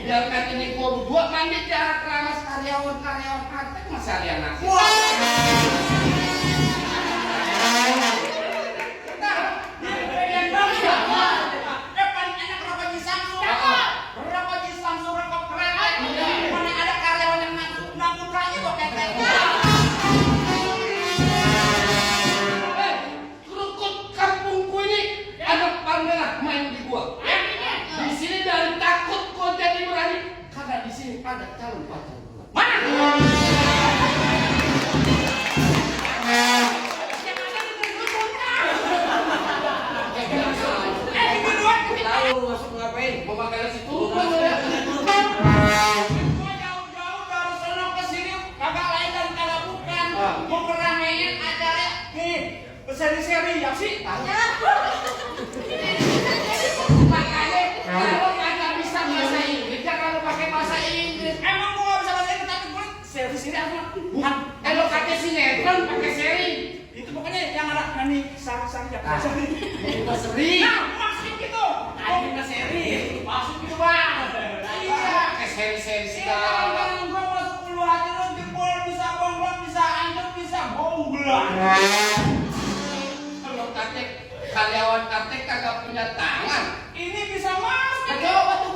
biarkan ini gua berdua mandi jarak keramas karyawan artek masih ada yang nasi. Ada calon pacar gua. Mana? Yang ada di telepon. Ini duluan. Tahu masuk ngapain? Mau makan nasi tumpeng ya. Gua jauh-jauh dari sana ke sini kagak lain dan kagak bukan. Mau ngeramein acara nih. Seri-seri ya sih. Tanya. Makanya kalau kagak bisa bahasa Inggris, kalau pakai bahasa Inggris. Emang gua nggak bisa bahasa Inggris tapi gue seri sini apa? Bukan. Kalau pakai sinetron pakai seri. Itu pokoknya yang ada nani sari ya. Itu seri. Nah, maksud gitu. Ini seri. Maksud gitu bang. Iya. Pakai seri segala. Kalau gua masuk dulu aja lo jempol bisa bongbong bisa anjok bisa bongbong. Kalau karyawan kartek kagak punya tangan. Ini bisa masuk. Coba tuh